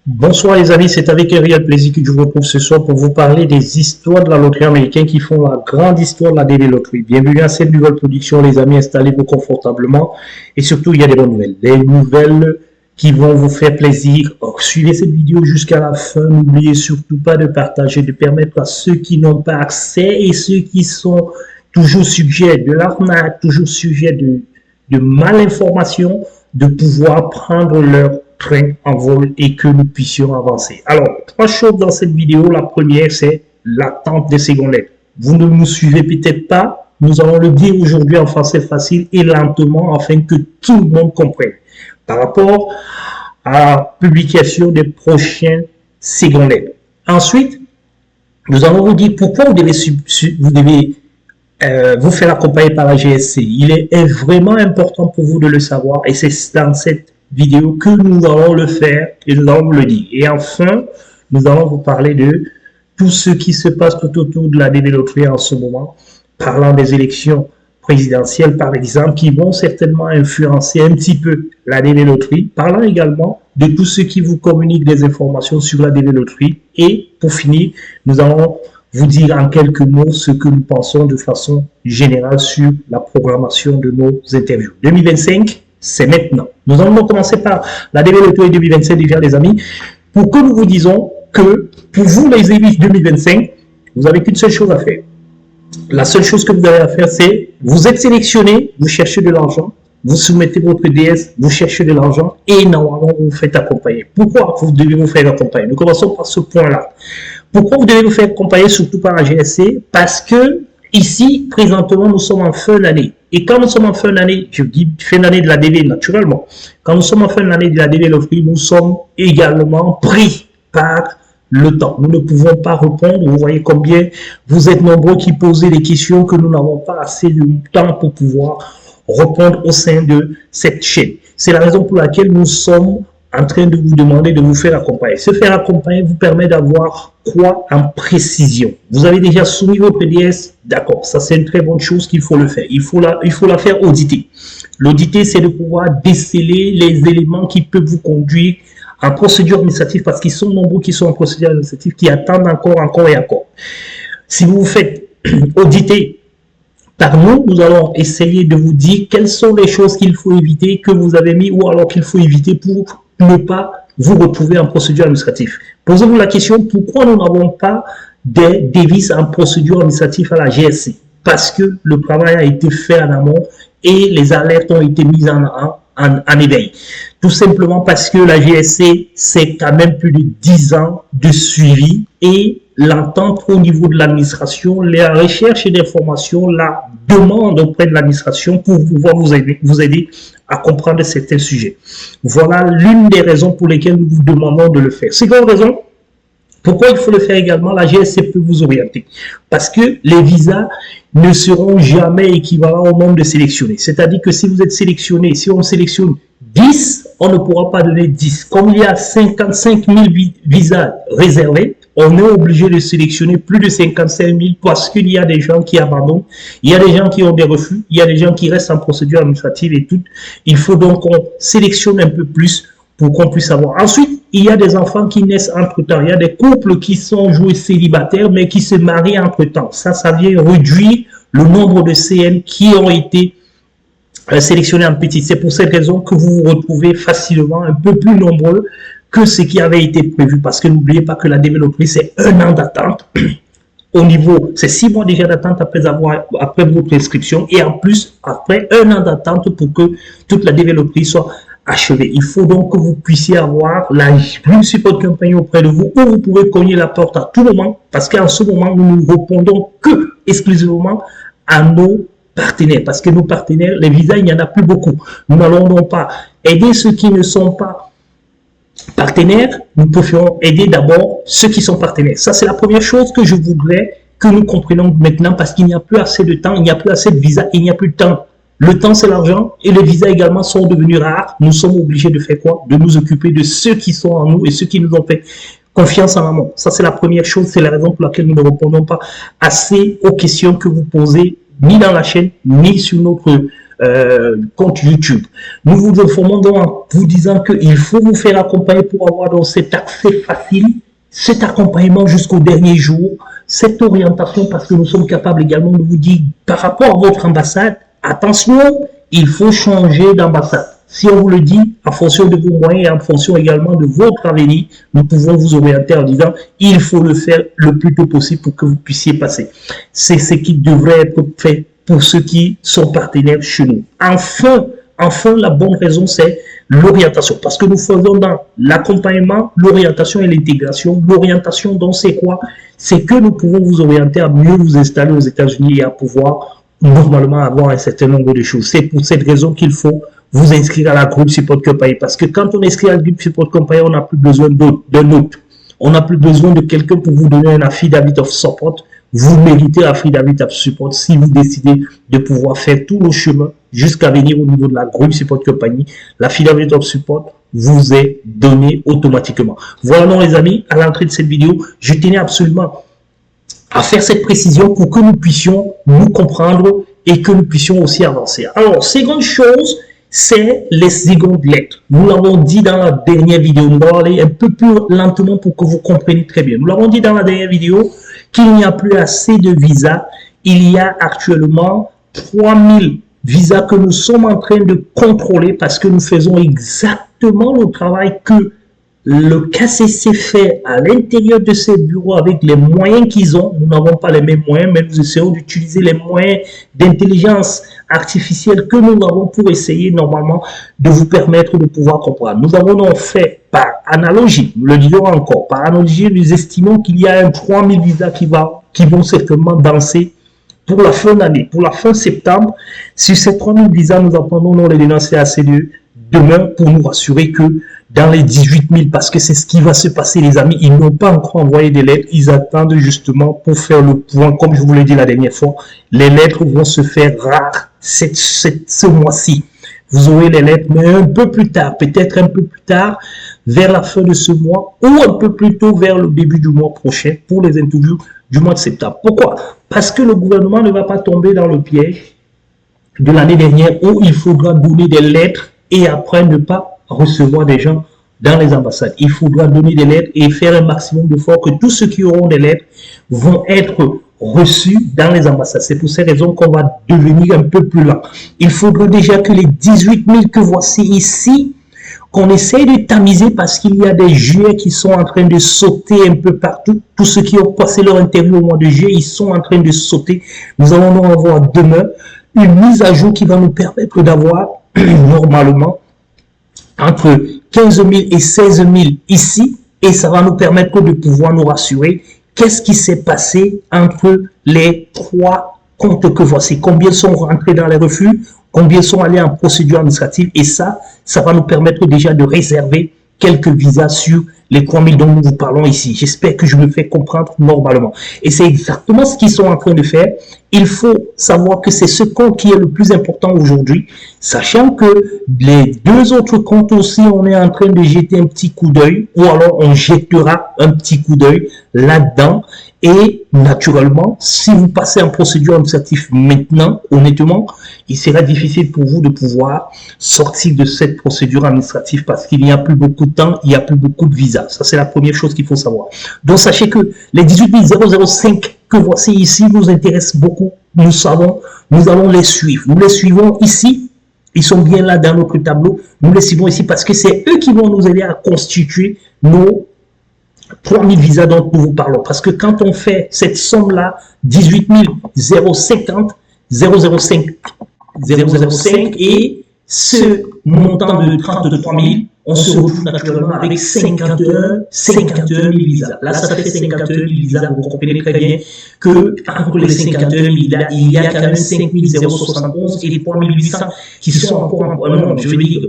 Bonsoir les amis, c'est avec un réel plaisir que je vous retrouve ce soir pour vous parler des histoires de la loterie américaine qui font la grande histoire de la DV Loterie. Bienvenue à cette nouvelle production les amis, installez-vous confortablement et surtout il y a des bonnes nouvelles. Des nouvelles qui vont vous faire plaisir. Alors, suivez cette vidéo jusqu'à la fin, n'oubliez surtout pas de partager, de permettre à ceux qui n'ont pas accès et ceux qui sont toujours sujets de l'arnaque, toujours sujets de malinformation, de pouvoir prendre leur train en vol et que nous puissions avancer. Alors, trois choses dans cette vidéo. La première, c'est l'attente des secondes lettres. Vous ne nous suivez peut-être pas. Nous allons le dire aujourd'hui en français facile et lentement afin que tout le monde comprenne. Par rapport à la publication des prochains secondes lettres. Ensuite, nous allons vous dire pourquoi vous devez vous faire accompagner par la GSC. Il est vraiment important pour vous de le savoir et c'est dans cette vidéo que nous allons le faire et nous allons vous le dire. Et enfin, nous allons vous parler de tout ce qui se passe tout autour de la DV Loterie en ce moment, parlant des élections présidentielles par exemple, qui vont certainement influencer un petit peu la DV Loterie, parlant également de tout ce qui vous communique des informations sur la DV Loterie. Et pour finir, nous allons vous dire en quelques mots ce que nous pensons de façon générale sur la programmation de nos interviews. 2025, c'est maintenant. Nous allons commencer par la DV Loterie 2025 déjà les amis, pour que nous vous disons que pour vous les amis 2025, vous n'avez qu'une seule chose à faire. La seule chose que vous avez à faire, c'est vous êtes sélectionné, vous cherchez de l'argent, vous soumettez votre DS, vous cherchez de l'argent et normalement vous vous faites accompagner. Pourquoi vous devez vous faire accompagner? Nous commençons par ce point-là. Pourquoi vous devez vous faire accompagner surtout par la GSC? Parce que ici, présentement, nous sommes en fin d'année. Et quand nous sommes en fin d'année, je dis fin d'année de la DV naturellement, quand nous sommes en fin d'année de la DV Loterie, nous sommes également pris par le temps. Nous ne pouvons pas répondre. Vous voyez combien vous êtes nombreux qui posez des questions que nous n'avons pas assez de temps pour pouvoir répondre au sein de cette chaîne. C'est la raison pour laquelle nous sommes en train de vous demander de vous faire accompagner. Se faire accompagner vous permet d'avoir quoi en précision? Vous avez déjà soumis votre DS? D'accord, ça c'est une très bonne chose qu'il faut le faire. Il faut la faire auditer. L'auditer, c'est de pouvoir déceler les éléments qui peuvent vous conduire en procédure administrative parce qu'ils sont nombreux qui sont en procédure administrative, qui attendent encore et encore. Si vous vous faites auditer par nous, nous allons essayer de vous dire quelles sont les choses qu'il faut éviter, que vous avez mis ou alors qu'il faut éviter pour ne pas vous retrouver en procédure administrative. Posez-vous la question, pourquoi nous n'avons pas des devises en procédure administrative à la GSC? Parce que le travail a été fait en amont et les alertes ont été mises en éveil. Tout simplement parce que la GSC, c'est quand même plus de 10 ans de suivi et l'entente au niveau de l'administration, la recherche d'informations, la demande auprès de l'administration pour pouvoir vous aider à comprendre certains sujets. Voilà l'une des raisons pour lesquelles nous vous demandons de le faire. Seconde raison, pourquoi il faut le faire également, la GSC peut vous orienter. Parce que les visas ne seront jamais équivalents au nombre de sélectionnés. C'est-à-dire que si vous êtes sélectionné, si on sélectionne 10, on ne pourra pas donner 10. Comme il y a 55 000 visas réservés, on est obligé de sélectionner plus de 55 000 parce qu'il y a des gens qui abandonnent, il y a des gens qui ont des refus, il y a des gens qui restent en procédure administrative et tout. Il faut donc qu'on sélectionne un peu plus pour qu'on puisse avoir. Ensuite, il y a des enfants qui naissent entre-temps. Il y a des couples qui sont joués célibataires mais qui se marient entre-temps. Ça vient réduire le nombre de CN qui ont été sélectionnés en petit. C'est pour cette raison que vous vous retrouvez facilement un peu plus nombreux que ce qui avait été prévu. Parce que n'oubliez pas que la DV Loterie, c'est 1 an d'attente. Au niveau, c'est 6 mois déjà d'attente après votre inscription. Et en plus, après 1 an d'attente pour que toute la DV Loterie soit achevée. Il faut donc que vous puissiez avoir la Support Company auprès de vous où vous pouvez cogner la porte à tout moment. Parce qu'en ce moment, nous ne répondons que exclusivement à nos partenaires. Parce que nos partenaires, les visas, il n'y en a plus beaucoup. Nous n'allons donc pas aider ceux qui ne sont pas partenaires, nous préférons aider d'abord ceux qui sont partenaires. Ça, c'est la première chose que je voudrais que nous comprenions maintenant parce qu'il n'y a plus assez de temps, il n'y a plus assez de visas, il n'y a plus de temps. Le temps, c'est l'argent et les visas également sont devenus rares. Nous sommes obligés de faire quoi? De nous occuper de ceux qui sont en nous et ceux qui nous ont fait confiance en amont. Ça, c'est la première chose. C'est la raison pour laquelle nous ne répondons pas assez aux questions que vous posez ni dans la chaîne, ni sur notre compte YouTube. Nous vous informons donc en vous disant qu'il faut vous faire accompagner pour avoir donc cet accès facile, cet accompagnement jusqu'au dernier jour, cette orientation, parce que nous sommes capables également de vous dire par rapport à votre ambassade, attention, il faut changer d'ambassade. Si on vous le dit, en fonction de vos moyens et en fonction également de votre avenir, nous pouvons vous orienter en disant il faut le faire le plus tôt possible pour que vous puissiez passer. C'est ce qui devrait être fait pour ceux qui sont partenaires chez nous. Enfin, la bonne raison, c'est l'orientation. Parce que nous faisons dans l'accompagnement, l'orientation et l'intégration. L'orientation, donc, c'est quoi? C'est que nous pouvons vous orienter à mieux vous installer aux États-Unis et à pouvoir normalement avoir un certain nombre de choses. C'est pour cette raison qu'il faut vous inscrire à la groupe Support Company. Parce que quand on inscrit à la groupe Support Company, on n'a plus besoin d'un autre. On n'a plus besoin de quelqu'un pour vous donner un affidavit of support. Vous méritez l'affidavit of support si vous décidez de pouvoir faire tout le chemin jusqu'à venir au niveau de la groupe Support Company. L'affidavit of support vous est donné automatiquement. Voilà, non, les amis, à l'entrée de cette vidéo, je tenais absolument à faire cette précision pour que nous puissions nous comprendre et que nous puissions aussi avancer. Alors, seconde chose, c'est les secondes lettres. Nous l'avons dit dans la dernière vidéo. Nous allons aller un peu plus lentement pour que vous compreniez très bien. Nous l'avons dit dans la dernière vidéo qu'il n'y a plus assez de visas. Il y a actuellement 3000 visas que nous sommes en train de contrôler parce que nous faisons exactement le travail que le KCC fait à l'intérieur de ces bureaux avec les moyens qu'ils ont. Nous n'avons pas les mêmes moyens, mais nous essayons d'utiliser les moyens d'intelligence artificielle que nous avons pour essayer normalement de vous permettre de pouvoir comprendre. Nous avons donc fait par analogie, nous le disons encore, par analogie, nous estimons qu'il y a un 3000 visas qui vont certainement danser pour la fin d'année, pour la fin septembre. Sur ces 3000 visas, nous apprenons les dénoncer assez de demain pour nous rassurer que dans les 18 000, parce que c'est ce qui va se passer, les amis, ils n'ont pas encore envoyé des lettres, ils attendent justement pour faire le point, comme je vous l'ai dit la dernière fois, les lettres vont se faire rares ce mois-ci. Vous aurez les lettres, mais un peu plus tard, peut-être un peu plus tard, vers la fin de ce mois, ou un peu plus tôt vers le début du mois prochain, pour les interviews du mois de septembre. Pourquoi? Parce que le gouvernement ne va pas tomber dans le piège de l'année dernière où il faudra donner des lettres et après ne pas recevoir des gens dans les ambassades. Il faudra donner des lettres et faire un maximum d'efforts que tous ceux qui auront des lettres vont être reçus dans les ambassades. C'est pour ces raisons qu'on va devenir un peu plus lent. Il faudra déjà que les 18 000 que voici ici, qu'on essaye de tamiser parce qu'il y a des juillet qui sont en train de sauter un peu partout. Tous ceux qui ont passé leur interview au mois de juillet, ils sont en train de sauter. Nous allons donc avoir demain une mise à jour qui va nous permettre d'avoir normalement entre 15 000 et 16 000 ici, et ça va nous permettre de pouvoir nous rassurer qu'est-ce qui s'est passé entre les trois comptes que voici, combien sont rentrés dans les refus, combien sont allés en procédure administrative, et ça va nous permettre déjà de réserver quelques visas sur les 3000 dont nous vous parlons ici. J'espère que je me fais comprendre normalement. Et c'est exactement ce qu'ils sont en train de faire. Il faut savoir que c'est ce compte qui est le plus important aujourd'hui, sachant que les deux autres comptes aussi, on est en train de jeter un petit coup d'œil, ou alors on jettera un petit coup d'œil là-dedans. Et naturellement, si vous passez en procédure administrative maintenant, honnêtement, il sera difficile pour vous de pouvoir sortir de cette procédure administrative parce qu'il n'y a plus beaucoup de temps, il n'y a plus beaucoup de visas. Ça, c'est la première chose qu'il faut savoir. Donc, sachez que les 18 005 que voici ici nous intéressent beaucoup. Nous savons, nous allons les suivre. Nous les suivons ici. Ils sont bien là dans notre tableau. Nous les suivons ici parce que c'est eux qui vont nous aider à constituer nos 3000 visas dont nous vous parlons. Parce que quand on fait cette somme-là, 18 050, 005 et ce montant de 33 000, on se retrouve naturellement avec 51 000 visas. Là, ça fait 51 000 visas. Vous comprenez très bien que entre les 51 000 visas, il y a quand même 5 071 et 3 800 qui sont encore en, non, je veux dire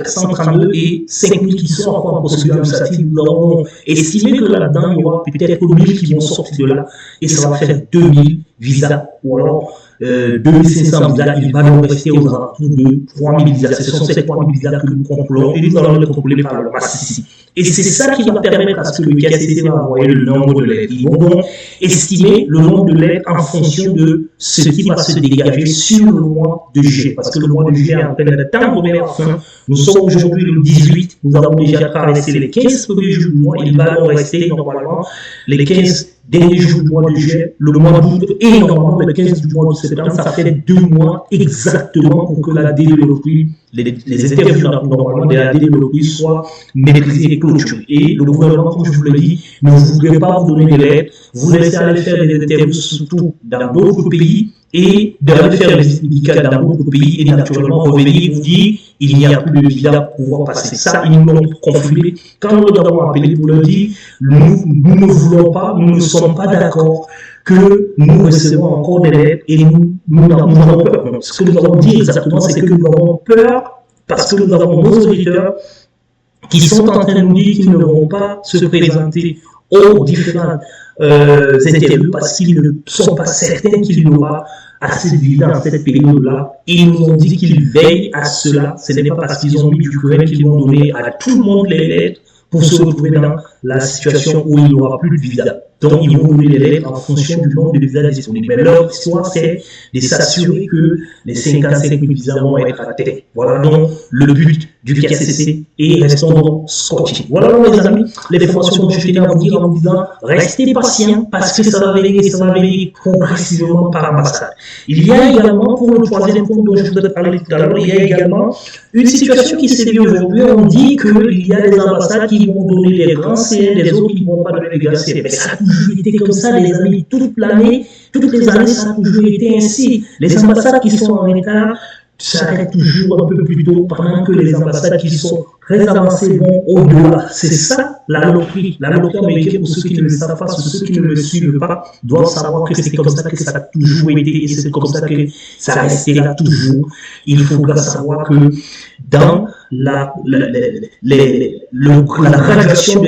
432 et 5 000 qui sont encore en procédure administrative. Nous avons estimé que là-dedans, il y aura peut-être 1000 qui vont sortir de là et ça va faire 2000 visas ou alors 2500 visas. Il va nous rester aux alentours de 3000 visas. Ce sont ces 3000 visas que nous contrôlons et nous allons les contrôler par le masse ici. Et c'est ça qui va permettre à ce que le KCC va envoyer le nombre de lettres. Ils vont donc estimer le nombre de lettres en fonction de ce qui va se dégager sur le mois de juillet, parce que le mois de juillet est en train de tendre vers la fin. Nous sommes aujourd'hui le 18, nous avons déjà traversé les 15 premiers jours du mois, il va nous rester normalement les 15 derniers jours du mois de juillet, le mois d'août et normalement le 15 du mois de septembre. Ça fait 2 mois exactement pour que la développerie, les interviews normalement de la développerie soient maîtrisées et clôturées. Et le gouvernement, comme je vous l'ai dit, ne voudrait pas vous donner des lettres, vous laissez aller faire des interviews surtout dans d'autres pays et d'aller faire des visites médicales dans d'autres pays et naturellement revenir vous dire il n'y a plus de visa pour pouvoir passer. Ça, ils nous l'ont confirmé. Quand nous avons appelé pour leur dire nous ne voulons pas, nous ne sommes pas d'accord que nous recevons encore des lettres et nous avons peur. Ce que nous avons dit exactement, c'est que nous avons peur parce que nous avons nos auditeurs qui sont en train de nous dire qu'ils ne vont pas se présenter aux différents interviews parce qu'ils ne sont pas certains qu'il y aura assez de visa dans cette période-là. Ils nous ont dit qu'ils veillent à cela. Ce n'est pas parce qu'ils ont mis du courant qu'ils vont donner à tout le monde les lettres pour se retrouver dans la situation où il n'y aura plus de visa. Donc, ils vont donner les lettres en fonction du nombre de visas disponibles. Mais leur histoire, c'est de s'assurer que les 55 000 visas vont être atteints. Voilà donc le but du KCC et restons donc scotchés. Voilà donc, les amis, les formations que je tenais à vous dire en vous disant restez patients parce que ça va venir progressivement par ambassade. Il y a également, pour le troisième point dont je vous ai parlé tout à l'heure, il y a également une situation qui s'est vue aujourd'hui. On dit qu'il y a des ambassades qui vont donner des grands CN, des autres qui ne vont pas donner des grands CN. Mais ça a toujours été comme ça, les amis, toute l'année, toutes les années, ça a toujours été ainsi. Les ambassades qui sont en retard s'arrêtent toujours un peu plus tôt, pendant que les ambassades qui sont très avancées vont au-delà. C'est ça la loterie. La loterie américaine, pour ceux qui ne le savent pas, pour ceux qui ne le suivent pas, doivent savoir que c'est comme ça que ça a toujours été et c'est comme ça que ça restera toujours. Il faudra savoir que dans la graduation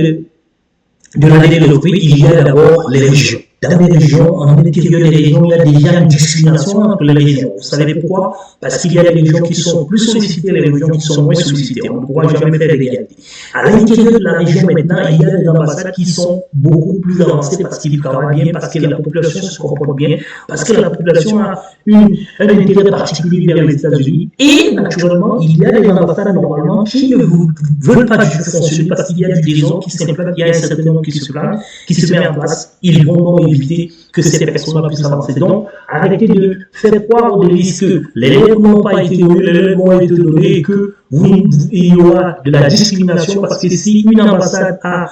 de l'année de loterie, il y a d'abord les régions. Dans les régions, en intérieur des régions, il y a déjà une discrimination entre les régions. Vous savez pourquoi? Parce qu'il y a des régions qui sont plus sollicitées et les régions qui sont moins sollicitées. On ne pourra jamais faire l'égalité. À l'intérieur de la région, maintenant, il y a des ambassades qui sont beaucoup plus avancées parce qu'ils travaillent bien, parce que la population se comporte bien, parce que la population a un intérêt particulier vers les États-Unis. Et naturellement, il y a des ambassades normalement qui ne veulent pas du tout fonctionner parce qu'il y a du désordre qui s'implante, il y a un certain nombre qui se plante, qui se met en place. Ils vont donc éviter que ces personnes puissent avancer. Donc, arrêtez de faire croire aux délices que les lettres n'ont pas été données, les lettres vont être données et que il y aura de la discrimination parce que si une ambassade a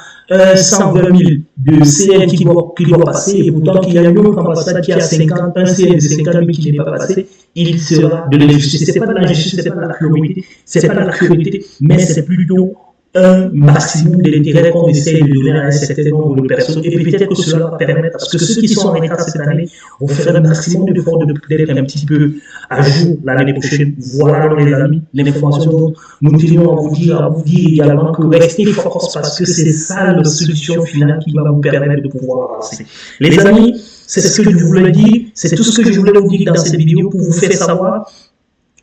120 000 de CN qui doit passer et pourtant qu'il y a une autre ambassade qui a 50, un CN de 50 000 qui n'est pas passé, il sera de l'injustice. Ce n'est pas de l'injustice, ce n'est pas de la cruauté, ce n'est pas de la cruauté, mais c'est plutôt un maximum de l'intérêt qu'on essaie de donner à un certain nombre de personnes et peut-être que cela va permettre parce que ceux qui sont en retard cette année vont faire un maximum d'efforts d'être un petit peu à jour l'année prochaine. Voilà les amis, l'information dont nous tenions à vous dire également que restez forts parce que c'est ça la solution finale qui va vous permettre de pouvoir avancer. Les amis, c'est ce que je voulais dire, c'est tout ce que je voulais vous dire dans cette vidéo pour vous faire savoir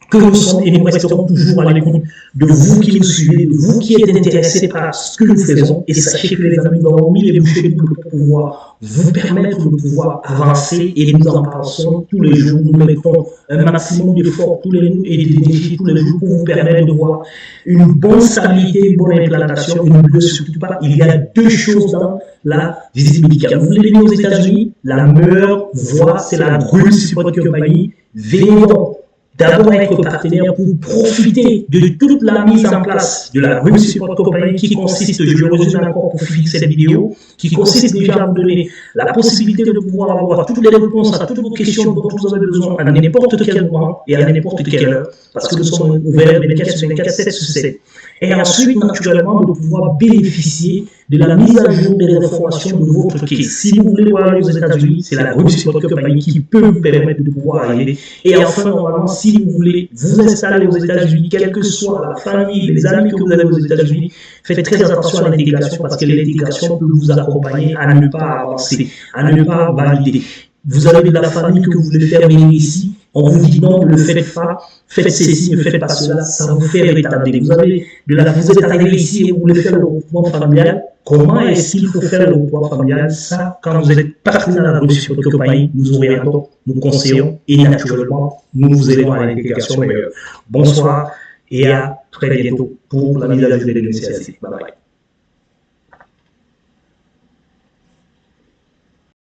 que nous sommes et nous resterons toujours à l'écoute de vous qui nous suivez, de vous qui êtes intéressés par ce que nous faisons. Et sachez que les amis, nous avons mis les bouchées pour pouvoir vous permettre de pouvoir avancer et nous en pensons tous les jours. Nous mettons un maximum d'efforts tous les jours et d'énergie tous les jours pour vous permettre de voir une bonne stabilité, une bonne implantation. Et n'oubliez surtout pas, il y a deux choses dans la visite médicale. Vous voulez venir aux États-Unis, la meilleure voie, c'est la Green Support Company. Venez donc d'abord être partenaire pour profiter de toute la mise en place de la Green Support Company qui consiste, je le résume encore pour finir cette vidéo, qui consiste déjà à vous donner la possibilité de pouvoir avoir toutes les réponses à toutes vos questions dont vous avez besoin à n'importe quel moment et à n'importe quelle heure, parce que nous sommes ouverts 24 sur 24, 7 sur 7. Et ensuite, naturellement, de pouvoir bénéficier de la mise à jour des informations de votre case. Si vous voulez aller aux États-Unis, c'est la Green Support Company qui peut vous permettre de pouvoir arriver. Et enfin, normalement, si vous voulez vous installer aux États-Unis, quelle que soit la famille, les amis que vous avez aux États-Unis, faites très attention à l'intégration parce que l'intégration peut vous accompagner à ne pas avancer, à ne pas valider. Vous avez de la famille que vous voulez faire venir ici, on vous dit non, ne le faites pas, faites ceci, ne faites pas cela, ça vous fait retarder. Vous êtes arrivé ici et vous voulez faire le regroupement familial, Comment est-ce qu'il faut faire le poids familial? Ça, quand vous êtes partenaire dans la production de compagnie, nous orientons, nous conseillons et naturellement, nous vous aidons à l'intégration meilleure. Bonsoir et à très bientôt pour la mise à jour de l'initiative. Bye bye.